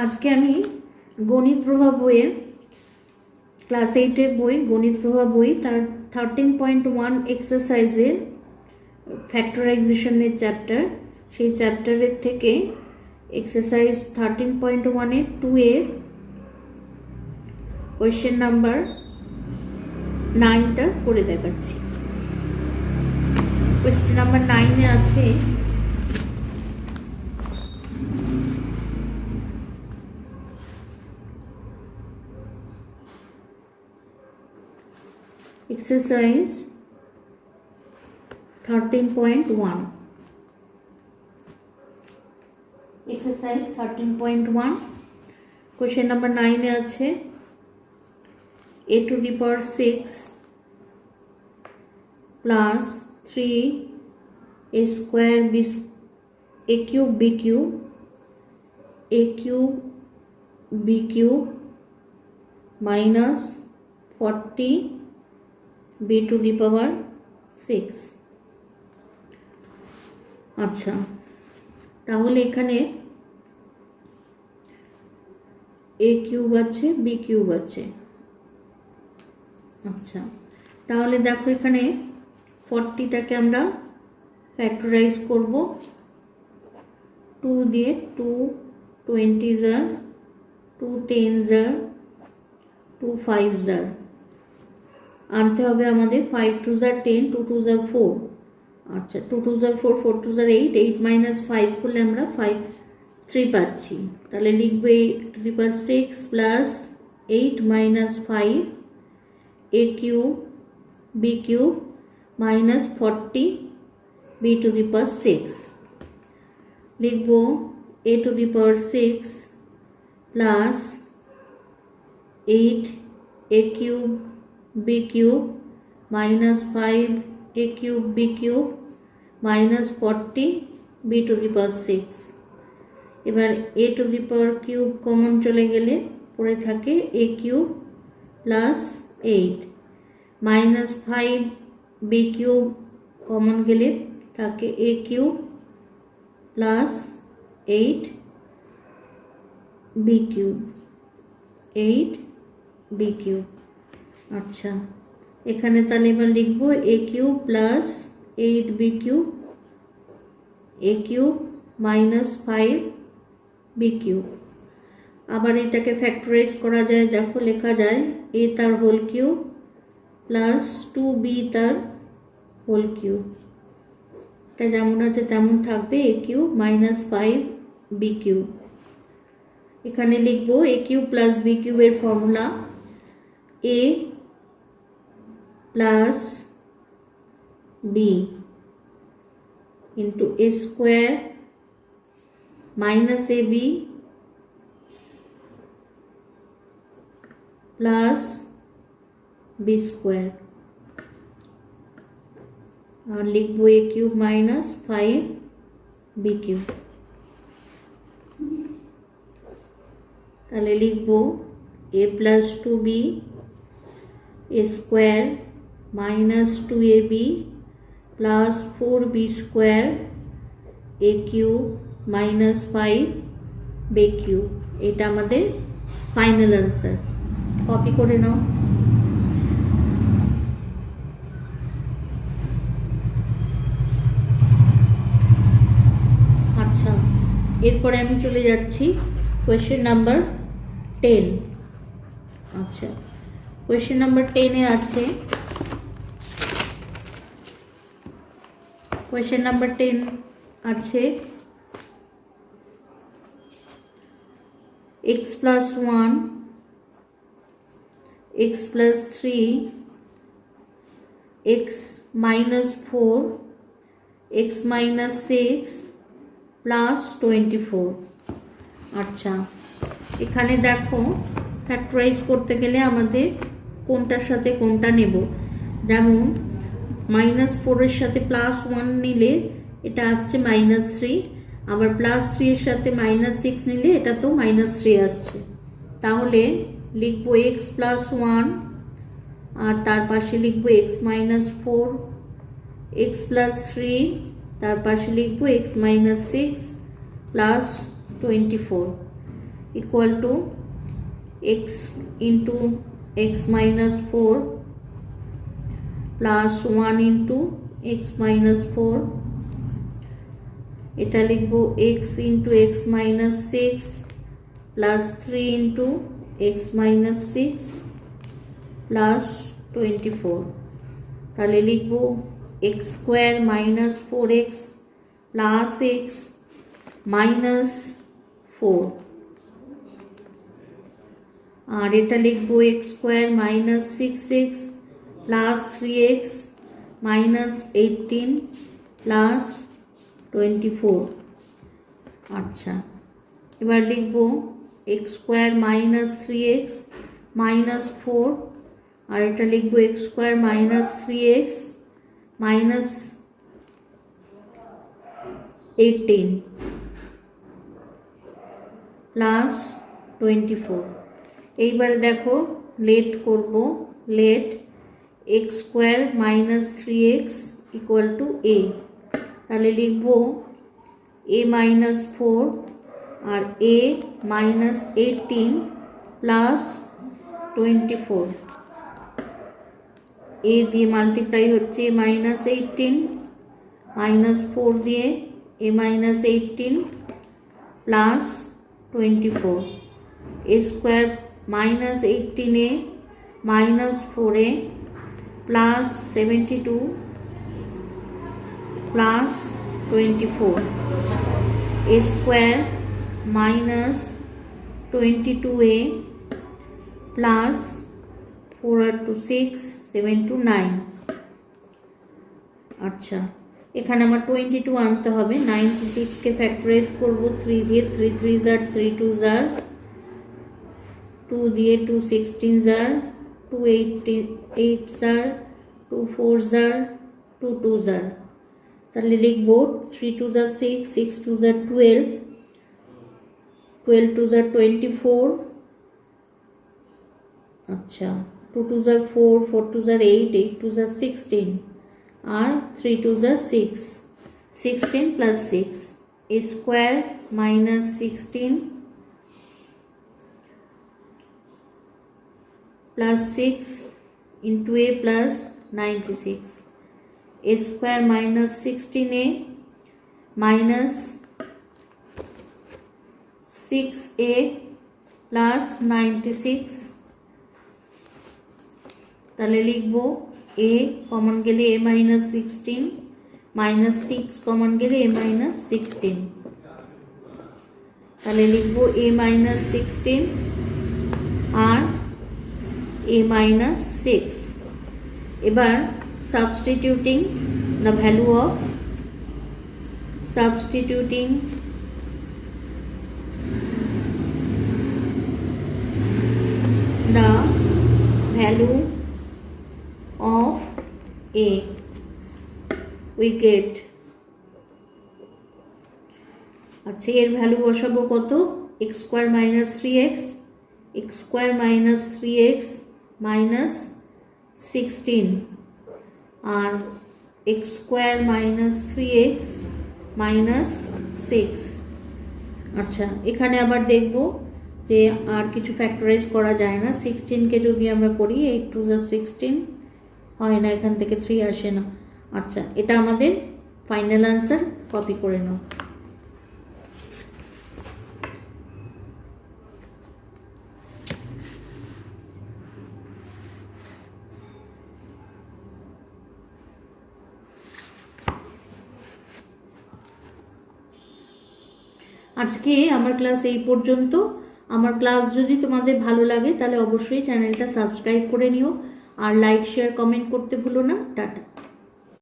আজকে আমি গণিত প্রভাব বইয়ের ক্লাস 8-এর বই গণিত প্রভাব বই তার 13.1 এক্সারসাইজের ফ্যাক্টরাইজেশনের চ্যাপ্টার, সেই চ্যাপ্টারের থেকে এক্সারসাইজ 13.1-এর 2-এর কোয়েশ্চেন নাম্বার 9টা করে দেখাচ্ছি। কোয়েশ্চেন নাম্বার 9-এ আছে exercise 13.1 exercise 13.1 question number 9 এ আছে a to the power 6 plus 3 a square b a cube b cube a cube b cube minus 40 b to the power 6। আচ্ছা, তাহলে এখানে a কিউব আছে b cube আছে। আচ্ছা, তাহলে দেখো এখানে 40টাকে আমরা ফ্যাক্টরাইজ করব। 2 দিয়ে 2 20 জার 2 10 জার 2 5 জার আনতে হবে আমাদের। 5 2 জার 10 2 2 জার 4। আচ্ছা, 2 2 জার 4 4 2 জার 8 8 মাইনাস 5 করলে আমরা 3 পাচ্ছি। তাহলে লিখবো a to the power 6 plus 8 minus 5 a cube b cube minus 40 b to the power 6। লিখবো a to the power 6 plus 8 a cube b cube minus 5 a cube b cube minus 40 b to the power 6। এবার a to the power cube common চলে গেলে পড়ে থাকে a cube plus 8 minus 5 b cube common গেলে থাকে a cube plus 8 b cube 8 b cube. আচ্ছা, এখানে তাহলে এবার লিখবো a cube plus 8 b cube a cube minus 5 b cube. আবার এটাকে ফ্যাক্টরাইজ করা যায়, দেখো লেখা যায় a তার হোল কিউব প্লাস 2b তার হোল কিউব। এটা যেমন আছে তেমন থাকবে, a cube minus 5 b cube. এখানে লিখবো a কিউব প্লাস b কিউবের formula a plus b into a square minus ab plus b square और लिखबो a cube minus 5 b cube। তাহলে লিখবো a plus 2b a square minus 2ab plus 4b square a cube minus 5 b cube। এটা আমাদের final answer. Copy করে নাও। আচ্ছা, এরপরে আমি চলে যাচ্ছি কোয়েশ্চেন নাম্বার 10। আচ্ছা, কোয়েশ্চেন নাম্বার 10-এ আছে কোয়েশ্চেন নাম্বার 10 আছে x plus 1 x plus 3 x minus 4 x minus 6 plus 24। আচ্ছা, এখানে দেখো ফ্যাক্টরাইজ করতে গেলে আমাদের কোনটার সাথে কোনটা নেব। যেমন -4-এর সাথে +1 নিলে এটা আসছে -3, আবার +3 এর সাথে -6 নিলে এটা তো -3 আসছে। তাহলে লিখবো x plus 1 আর তার পাশে লিখবো x minus 4 x plus 3 তার পাশে লিখবো x minus 6 plus 24। Equal to x into x minus 4 plus 1 into x minus 4, এটা লিখবো x into x minus 6 plus 3 into x minus 6 plus 24, তাহলে লিখবো x square minus 4x plus x minus 4, আর এটা লিখবো x square minus 6x plus 3x minus 18 plus 24। আচ্ছা, এবার লিখবো x square minus 3x minus 4, আর এটা লিখবো x square minus 3x minus 18 plus 24। এইবারে দেখো লেট করব, let x square minus 3x equal to a, তাহলে লিখবো এ মাইনাস 4 আর এ মাইনাস 18 প্লাস 24, এ দিয়ে মাল্টিপ্লাই হচ্ছে মাইনাস 18 মাইনাস 4 দিয়ে a minus 18 plus 24, a square minus 18 a minus 4 a plus 72 plus 24, a square minus 22a plus 4 আর 2 6 7 2 9। আচ্ছা, এখানে আমার 22 আনতে হবে। 96 কে ফ্যাক্টরাইজ করব 3 দিয়ে, 3 3 জার 3 2 জার, 2 দিয়ে 2 16 জার, 2 8 জার, 2 4 জার, 2 2 জার, তাহলে লিখবো 3 2 জার 6, 6 2 জার 12, 12 2 জার 24, আচ্ছা 2 2 জার 4, 4 2 জার 8, 8 2 জার 16, আর 3 2 জার 6, 16 plus 6, a square minus 16 plus 6 into a plus 96, a square minus 16a minus 6a plus 96, তাহলে লিখবো a কমন গেলে a মাইনাস 16 মাইনাস 6 কমন গেলে a মাইনাস 16, তাহলে লিখবো a মাইনাস 16 আর a মাইনাস 6। এবার substituting the value of substituting the value of a, we get, আচ্ছা এর ভ্যালু বসাবো কত, x square minus 3x, x square minus 3x minus 16 আর x square minus 3x minus 6। আচ্ছা, এখানে আবার দেখব যে আর কিছু ফ্যাক্টরাইজ করা যায় না। 16কে যদি আমরা করি 8 2 যা 16 হয় না, এখান থেকে 3 আসে না। আচ্ছা, এটা আমাদের ফাইনাল আনসার, কপি করে নাও। আজকে আমার ক্লাস এই পর্যন্ত। আমার ক্লাস যদি তোমাদের ভালো লাগে তাহলে অবশ্যই চ্যানেলটা সাবস্ক্রাইব করে নিও, আর লাইক শেয়ার কমেন্ট করতে ভুলো না। টাটা।